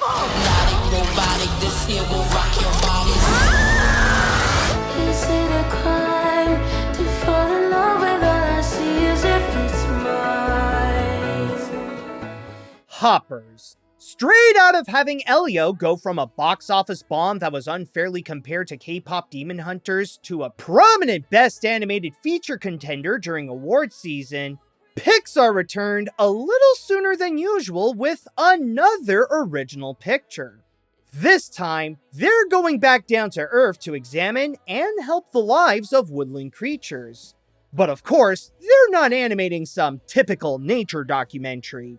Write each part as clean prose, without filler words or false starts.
Robotic, this here will rock your body. Is it a crime to fall in love with all I see as if it's mine? Hoppers. Straight out of having Elio go from a box office bomb that was unfairly compared to K-pop Demon Hunters to a prominent Best Animated Feature contender during award season, Pixar returned a little sooner than usual with another original picture. This time, they're going back down to Earth to examine and help the lives of woodland creatures. But of course, they're not animating some typical nature documentary.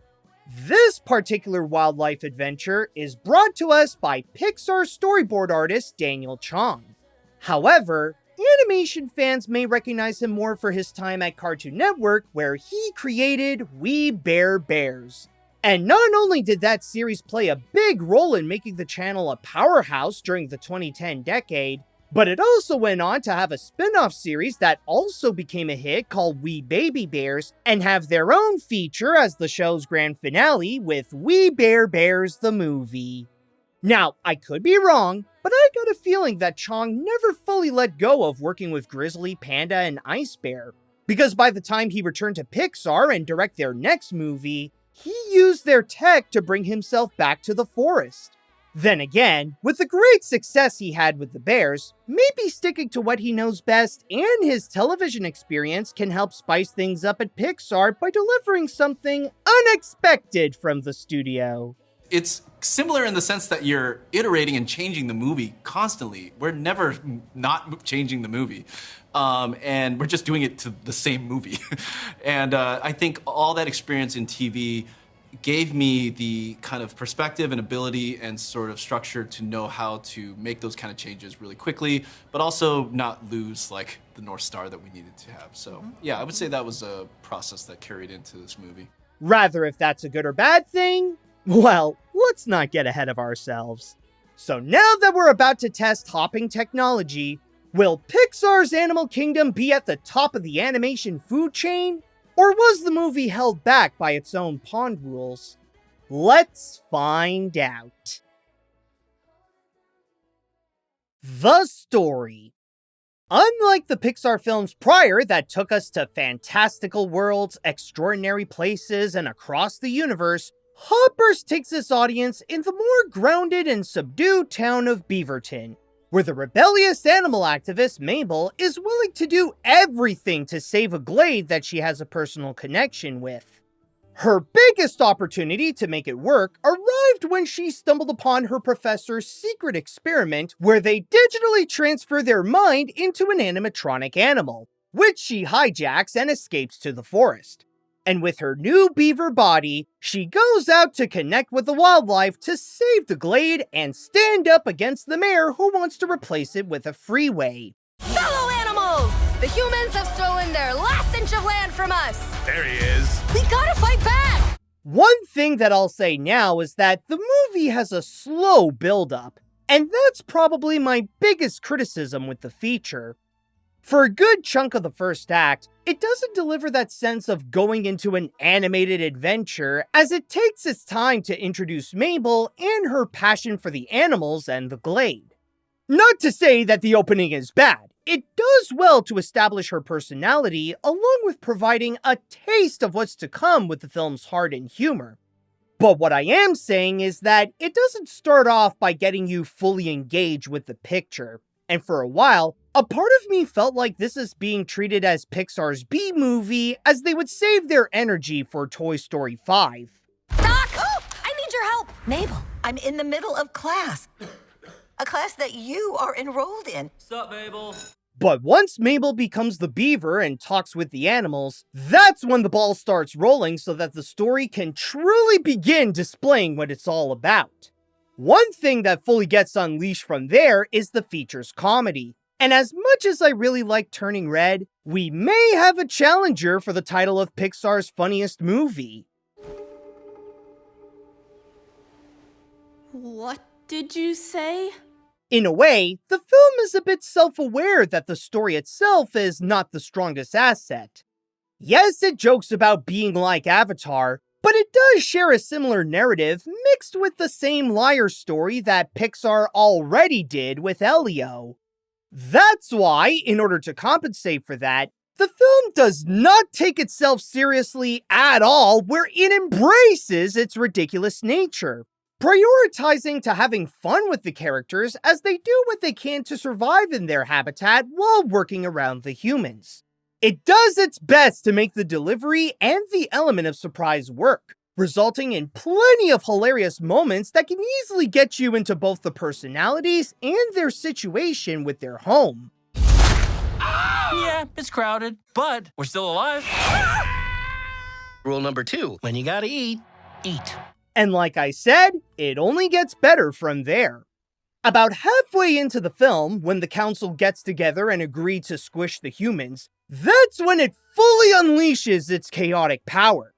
This particular wildlife adventure is brought to us by Pixar storyboard artist Daniel Chong. However, animation fans may recognize him more for his time at Cartoon Network, where he created We Bare Bears. And not only did that series play a big role in making the channel a powerhouse during the 2010 decade, but it also went on to have a spin-off series that also became a hit called We Baby Bears, and have their own feature as the show's grand finale with We Bare Bears the Movie. Now, I could be wrong, but I got a feeling that Chong never fully let go of working with Grizzly, Panda, and Ice Bear, because by the time he returned to Pixar and direct their next movie, he used their tech to bring himself back to the forest. Then again, with the great success he had with the bears, maybe sticking to what he knows best and his television experience can help spice things up at Pixar by delivering something unexpected from the studio. It's similar in the sense that you're iterating and changing the movie constantly. We're never not changing the movie. And we're just doing it to the same movie. And I think all that experience in TV gave me the kind of perspective and ability and sort of structure to know how to make those kind of changes really quickly, but also not lose like the North Star that we needed to have. So yeah, I would say that was a process that carried into this movie. Rather if that's a good or bad thing, well, let's not get ahead of ourselves. So now that we're about to test hopping technology, will Pixar's Animal Kingdom be at the top of the animation food chain? Or was the movie held back by its own pond rules? Let's find out. The story. Unlike the Pixar films prior that took us to fantastical worlds, extraordinary places, and across the universe, Hoppers takes its audience in the more grounded and subdued town of Beaverton, where the rebellious animal activist Mabel is willing to do everything to save a glade that she has a personal connection with. Her biggest opportunity to make it work arrived when she stumbled upon her professor's secret experiment where they digitally transfer their mind into an animatronic animal, which she hijacks and escapes to the forest. And with her new beaver body, she goes out to connect with the wildlife to save the glade and stand up against the mayor who wants to replace it with a freeway. Fellow animals! The humans have stolen their last inch of land from us! There he is. We gotta fight back! One thing that I'll say now is that the movie has a slow build-up, and that's probably my biggest criticism with the feature. For a good chunk of the first act, it doesn't deliver that sense of going into an animated adventure, as it takes its time to introduce Mabel and her passion for the animals and the glade. Not to say that the opening is bad, it does well to establish her personality, along with providing a taste of what's to come with the film's heart and humor. But what I am saying is that it doesn't start off by getting you fully engaged with the picture, and for a while, a part of me felt like this is being treated as Pixar's B-movie, as they would save their energy for Toy Story 5. Doc! Oh, I need your help! Mabel, I'm in the middle of class. A class that you are enrolled in. Sup, Mabel? But once Mabel becomes the beaver and talks with the animals, that's when the ball starts rolling so that the story can truly begin displaying what it's all about. One thing that fully gets unleashed from there is the feature's comedy. And as much as I really like Turning Red, we may have a challenger for the title of Pixar's funniest movie. What did you say? In a way, the film is a bit self-aware that the story itself is not the strongest asset. Yes, it jokes about being like Avatar, but But it does share a similar narrative mixed with the same liar story that Pixar already did with Elio. That's why, in order to compensate for that, the film does not take itself seriously at all, where it embraces its ridiculous nature, prioritizing to having fun with the characters as they do what they can to survive in their habitat while working around the humans. It does its best to make the delivery and the element of surprise work, resulting in plenty of hilarious moments that can easily get you into both the personalities and their situation with their home. Yeah, it's crowded, but we're still alive. Rule number 2, when you gotta eat, eat. And like I said, it only gets better from there. About halfway into the film, when the council gets together and agree to squish the humans, that's when it fully unleashes its chaotic power.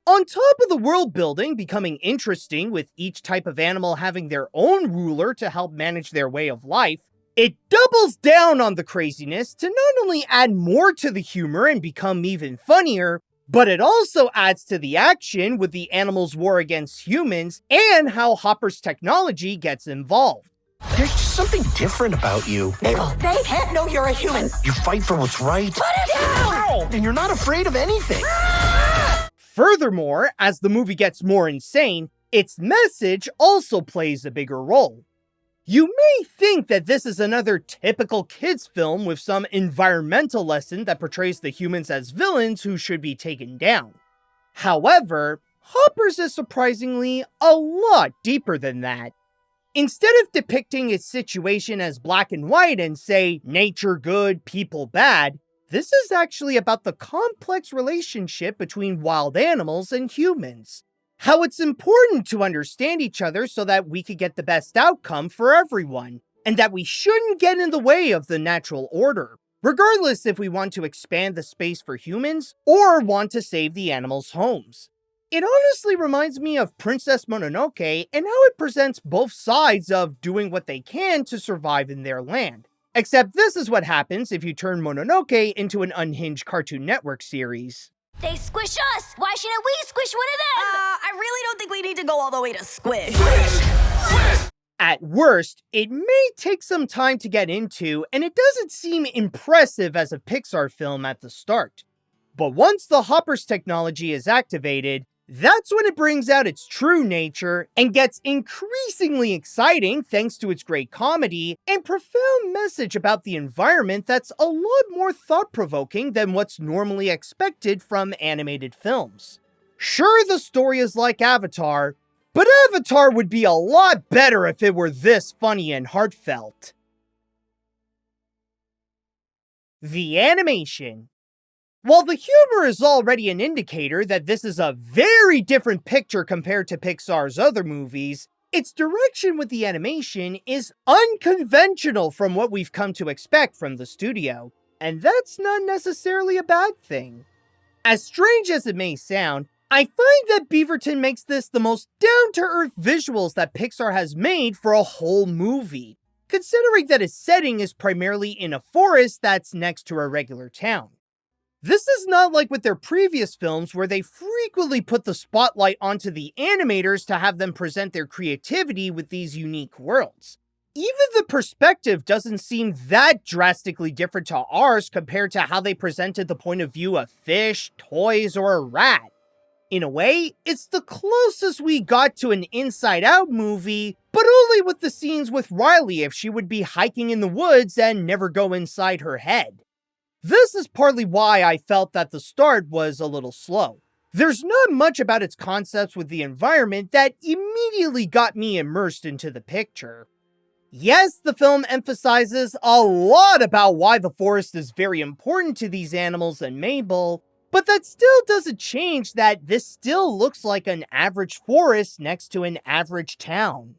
On top of the world building becoming interesting with each type of animal having their own ruler to help manage their way of life, it doubles down on the craziness to not only add more to the humor and become even funnier, but it also adds to the action with the animals' war against humans and how Hopper's technology gets involved. There's just something different about you. Mabel, they can't know you're a human. You fight for what's right. Put it down! And you're not afraid of anything. Furthermore, as the movie gets more insane, its message also plays a bigger role. You may think that this is another typical kids film with some environmental lesson that portrays the humans as villains who should be taken down. However, Hopper's is surprisingly a lot deeper than that. Instead of depicting its situation as black and white and say, nature good, people bad, this is actually about the complex relationship between wild animals and humans. How it's important to understand each other so that we could get the best outcome for everyone, and that we shouldn't get in the way of the natural order, regardless if we want to expand the space for humans or want to save the animals' homes. It honestly reminds me of Princess Mononoke and how it presents both sides of doing what they can to survive in their land. Except this is what happens if you turn Mononoke into an unhinged Cartoon Network series. They squish us! Why shouldn't we squish one of them? I really don't think we need to go all the way to squish. At worst, it may take some time to get into, and it doesn't seem impressive as a Pixar film at the start. But once the Hopper's technology is activated, that's when it brings out its true nature and gets increasingly exciting thanks to its great comedy and profound message about the environment that's a lot more thought-provoking than what's normally expected from animated films. Sure, the story is like Avatar, but Avatar would be a lot better if it were this funny and heartfelt. The animation. While the humor is already an indicator that this is a very different picture compared to Pixar's other movies, its direction with the animation is unconventional from what we've come to expect from the studio, and that's not necessarily a bad thing. As strange as it may sound, I find that Beaverton makes this the most down-to-earth visuals that Pixar has made for a whole movie, considering that its setting is primarily in a forest that's next to a regular town. This is not like with their previous films where they frequently put the spotlight onto the animators to have them present their creativity with these unique worlds. Even the perspective doesn't seem that drastically different to ours compared to how they presented the point of view of fish, toys, or a rat. In a way, it's the closest we got to an Inside Out movie, but only with the scenes with Riley if she would be hiking in the woods and never go inside her head. This is partly why I felt that the start was a little slow. There's not much about its concepts with the environment that immediately got me immersed into the picture. Yes, the film emphasizes a lot about why the forest is very important to these animals and Mabel, but that still doesn't change that this still looks like an average forest next to an average town.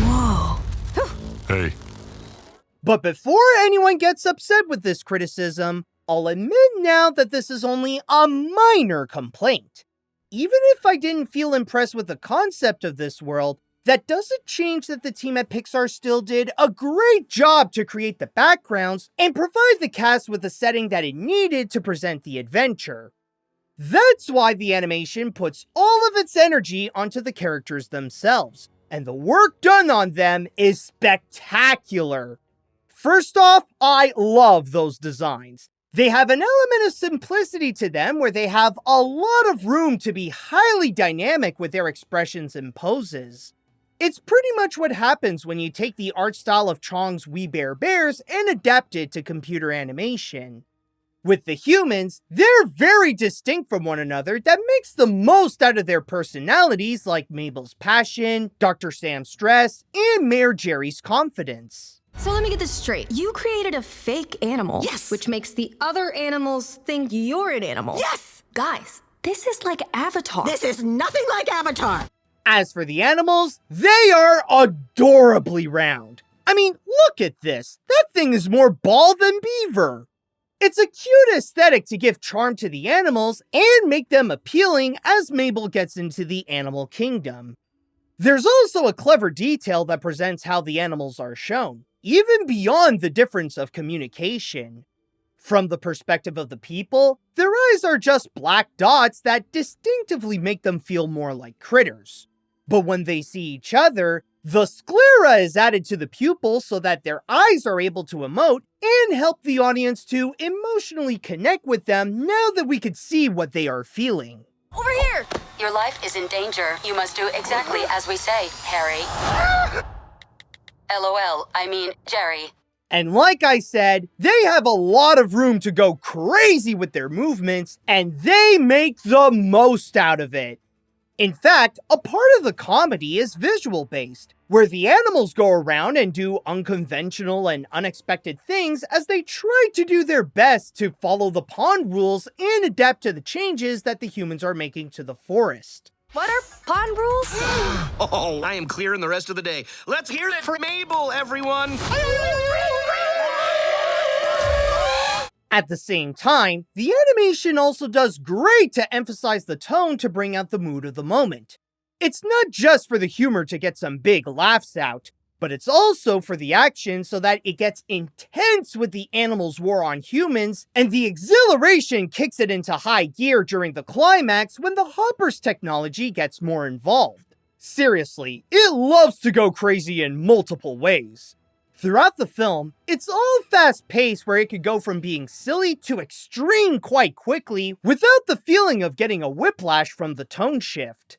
Whoa. Hey. But before anyone gets upset with this criticism, I'll admit now that this is only a minor complaint. Even if I didn't feel impressed with the concept of this world, That doesn't change that the team at Pixar still did a great job to create the backgrounds and provide the cast with the setting that it needed to present the adventure. That's why the animation puts all of its energy onto the characters themselves, and the work done on them is spectacular. First off, I love those designs. They have an element of simplicity to them where they have a lot of room to be highly dynamic with their expressions and poses. It's pretty much what happens when you take the art style of Chong's We Bare Bears and adapt it to computer animation. With the humans, they're very distinct from one another that makes the most out of their personalities like Mabel's passion, Dr. Sam's stress, and Mayor Jerry's confidence. So let me get this straight. You created a fake animal. Yes. Which makes the other animals think you're an animal. Yes! Guys, this is like Avatar. This is nothing like Avatar. As for the animals, they are adorably round. I mean, look at this. That thing is more ball than beaver. It's a cute aesthetic to give charm to the animals and make them appealing as Mabel gets into the animal kingdom. There's also a clever detail that presents how the animals are shown, even beyond the difference of communication. From the perspective of the people, their eyes are just black dots that distinctively make them feel more like critters. But when they see each other, the sclera is added to the pupils so that their eyes are able to emote and help the audience to emotionally connect with them now that we could see what they are feeling. Over here! Your life is in danger. You must do exactly as we say, Harry. LOL, I mean, Jerry. And like I said, they have a lot of room to go crazy with their movements, and they make the most out of it. In fact, a part of the comedy is visual-based, where the animals go around and do unconventional and unexpected things as they try to do their best to follow the pond rules and adapt to the changes that the humans are making to the forest. What are pond rules? Oh, I am clearing the rest of the day. Let's hear it for Mabel, everyone! At the same time, the animation also does great to emphasize the tone to bring out the mood of the moment. It's not just for the humor to get some big laughs out, but it's also for the action so that it gets intense with the animals' war on humans, and the exhilaration kicks it into high gear during the climax when the Hopper's technology gets more involved. Seriously, it loves to go crazy in multiple ways. Throughout the film, it's all fast-paced where it could go from being silly to extreme quite quickly without the feeling of getting a whiplash from the tone shift.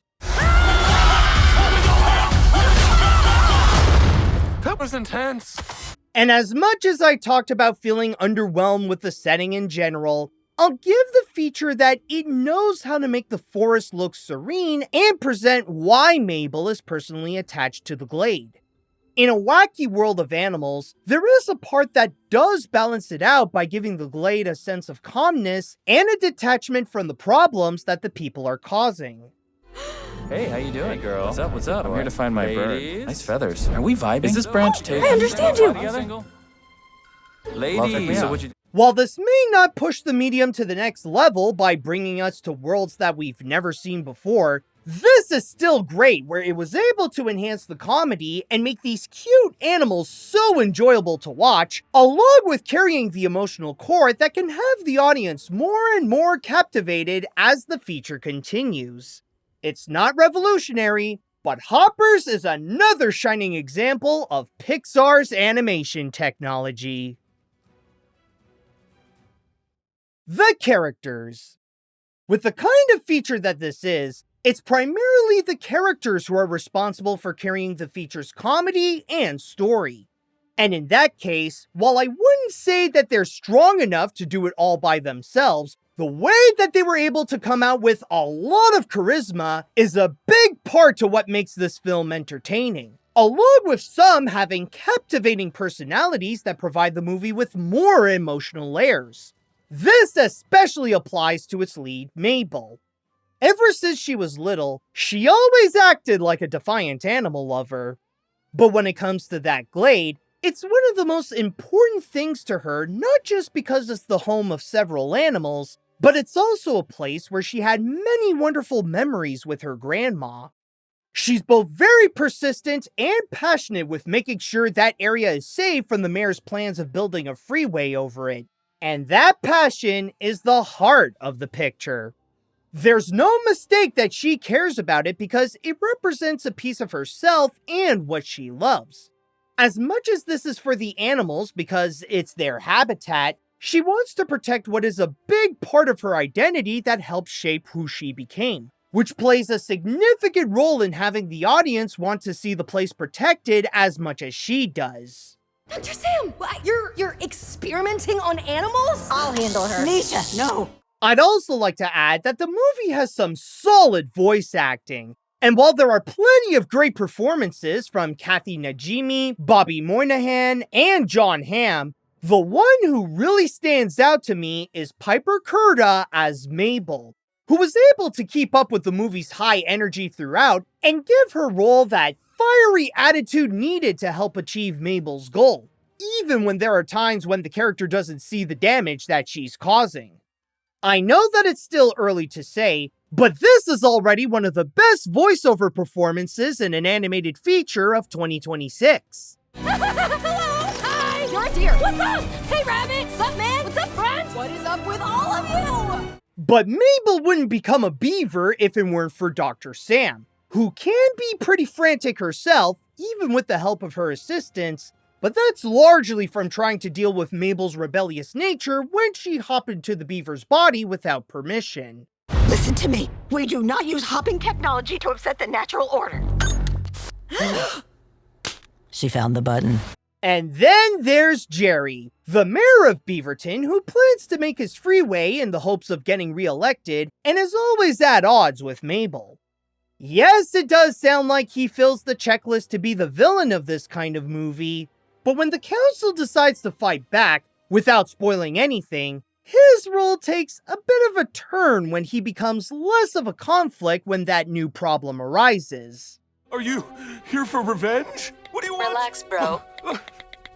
That was intense. And as much as I talked about feeling underwhelmed with the setting in general, I'll give the feature that it knows how to make the forest look serene and present why Mabel is personally attached to the glade. In a wacky world of animals, there is a part that does balance it out by giving the glade a sense of calmness and a detachment from the problems that the people are causing. Hey, how you doing, girl? What's up? What's up? I'm here to find my Ladies? bird. Nice feathers. Are we vibing? Is this branch taken? I understand you. Ladies, so what you... While this may not push the medium to the next level by bringing us to worlds that we've never seen before, this is still great where it was able to enhance the comedy and make these cute animals so enjoyable to watch, along with carrying the emotional core that can have the audience more and more captivated as the feature continues. It's not revolutionary, but Hoppers is another shining example of Pixar's animation technology. The characters. With the kind of feature that this is, it's primarily the characters who are responsible for carrying the feature's comedy and story. And in that case, while I wouldn't say that they're strong enough to do it all by themselves, the way that they were able to come out with a lot of charisma is a big part to what makes this film entertaining, along with some having captivating personalities that provide the movie with more emotional layers. This especially applies to its lead, Mabel. Ever since she was little, she always acted like a defiant animal lover. But when it comes to that glade, it's one of the most important things to her, not just because it's the home of several animals, but it's also a place where she had many wonderful memories with her grandma. She's both very persistent and passionate with making sure that area is safe from the mayor's plans of building a freeway over it. And that passion is the heart of the picture. There's no mistake that she cares about it because it represents a piece of herself and what she loves. As much as this is for the animals because it's their habitat, she wants to protect what is a big part of her identity that helped shape who she became, which plays a significant role in having the audience want to see the place protected as much as she does. Dr. Sam, you're experimenting on animals? I'll handle her. Nisha, no. I'd also like to add that the movie has some solid voice acting. And while there are plenty of great performances from Kathy Najimy, Bobby Moynihan, and John Hamm, the one who really stands out to me is Piper Curda as Mabel, who was able to keep up with the movie's high energy throughout and give her role that fiery attitude needed to help achieve Mabel's goal, even when there are times when the character doesn't see the damage that she's causing. I know that it's still early to say, but this is already one of the best voiceover performances in an animated feature of 2026. Hello! Hi! You're a deer! What's up? Hey, Rabbit! What's up, man? What's up, friend? What is up with all of you? But Mabel wouldn't become a beaver if it weren't for Dr. Sam, who can be pretty frantic herself, even with the help of her assistants, but that's largely from trying to deal with Mabel's rebellious nature when she hopped into the beaver's body without permission. Listen to me. We do not use hopping technology to upset the natural order. She found the button. And then there's Jerry, the mayor of Beaverton, who plans to make his freeway in the hopes of getting re-elected and is always at odds with Mabel. Yes, it does sound like he fills the checklist to be the villain of this kind of movie, but when the council decides to fight back, without spoiling anything, his role takes a bit of a turn when he becomes less of a conflict when that new problem arises. Are you here for revenge? What do you want? Relax, bro.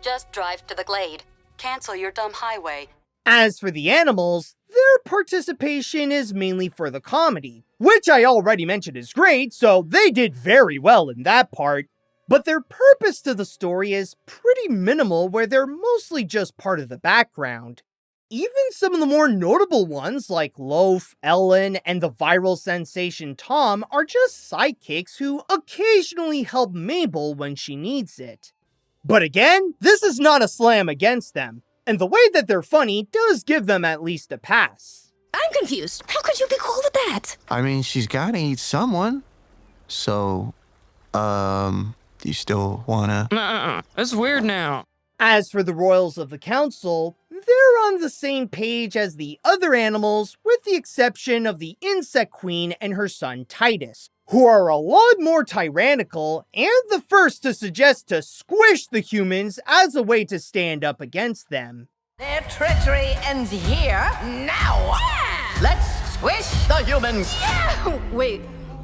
Just drive to the glade. Cancel your dumb highway. As for the animals, their participation is mainly for the comedy, which I already mentioned is great, so they did very well in that part. But their purpose to the story is pretty minimal, where they're mostly just part of the background. Even some of the more notable ones, like Loaf, Ellen, and the viral sensation Tom, are just sidekicks who occasionally help Mabel when she needs it. But again, this is not a slam against them, and the way that they're funny does give them at least a pass. I'm confused. How could you be cool with that? I mean, she's gotta eat someone. So, do you still wanna? Nuh-uh. That's weird now. As for the royals of the council, they're on the same page as the other animals, with the exception of the insect queen and her son Titus, who are a lot more tyrannical and the first to suggest to squish the humans as a way to stand up against them. Their treachery ends here. Now, let's squish the humans. Wait,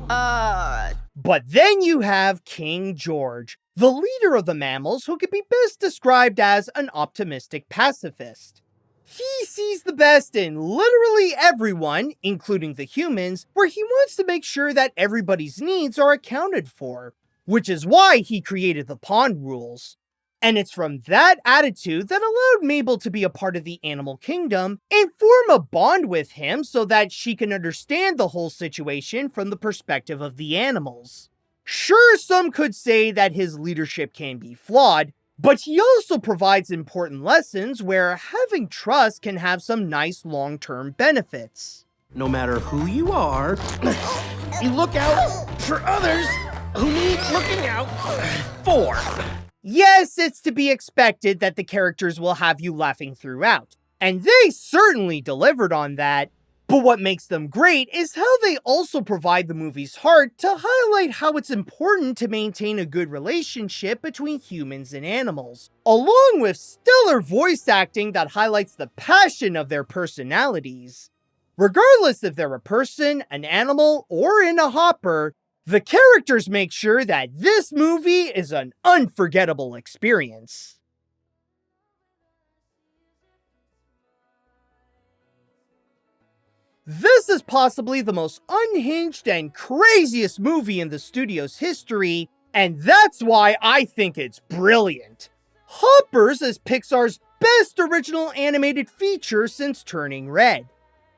But then you have King George, the leader of the mammals, who could be best described as an optimistic pacifist. He sees the best in literally everyone, including the humans, where he wants to make sure that everybody's needs are accounted for, which is why he created the pond rules. And it's from that attitude that allowed Mabel to be a part of the animal kingdom and form a bond with him so that she can understand the whole situation from the perspective of the animals. Sure, some could say that his leadership can be flawed, but he also provides important lessons where having trust can have some nice long-term benefits. No matter who you are, you look out for others who need looking out for. Yes, it's to be expected that the characters will have you laughing throughout, and they certainly delivered on that. But what makes them great is how they also provide the movie's heart to highlight how it's important to maintain a good relationship between humans and animals, along with stellar voice acting that highlights the passion of their personalities. Regardless if they're a person, an animal, or in a hopper, the characters make sure that this movie is an unforgettable experience. This is possibly the most unhinged and craziest movie in the studio's history, and that's why I think it's brilliant. Hoppers is Pixar's best original animated feature since Turning Red.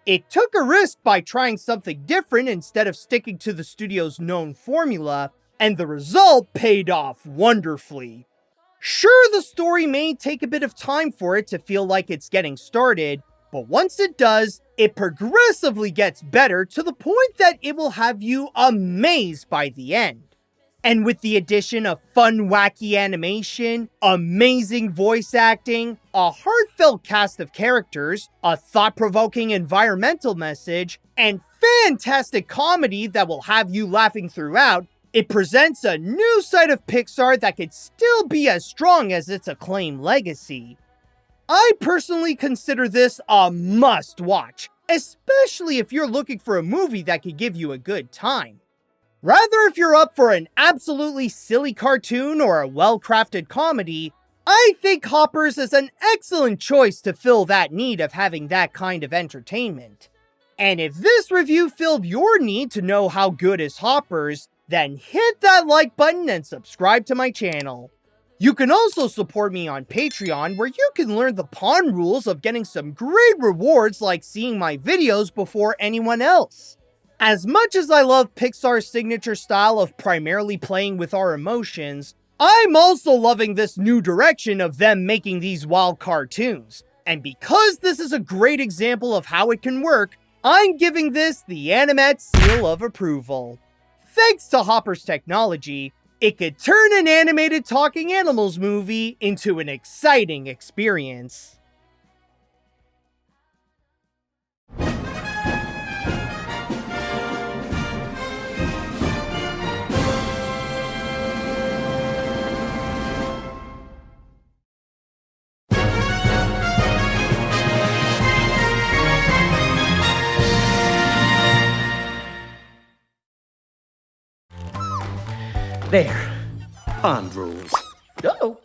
It took a risk by trying something different instead of sticking to the studio's known formula, and the result paid off wonderfully. Sure, the story may take a bit of time for it to feel like it's getting started, but once it does, it progressively gets better to the point that it will have you amazed by the end. And with the addition of fun, wacky animation, amazing voice acting, a heartfelt cast of characters, a thought-provoking environmental message, and fantastic comedy that will have you laughing throughout, it presents a new side of Pixar that could still be as strong as its acclaimed legacy. I personally consider this a must-watch, especially if you're looking for a movie that could give you a good time. Rather, if you're up for an absolutely silly cartoon or a well-crafted comedy, I think Hoppers is an excellent choice to fill that need of having that kind of entertainment. And if this review filled your need to know how good is Hoppers, then hit that like button and subscribe to my channel. You can also support me on Patreon, where you can learn the pawn rules of getting some great rewards like seeing my videos before anyone else. As much as I love Pixar's signature style of primarily playing with our emotions, I'm also loving this new direction of them making these wild cartoons. And because this is a great example of how it can work, I'm giving this the Animat seal of approval. Thanks to Hopper's technology, it could turn an animated talking animals movie into an exciting experience. There. Pond rules. Uh-oh.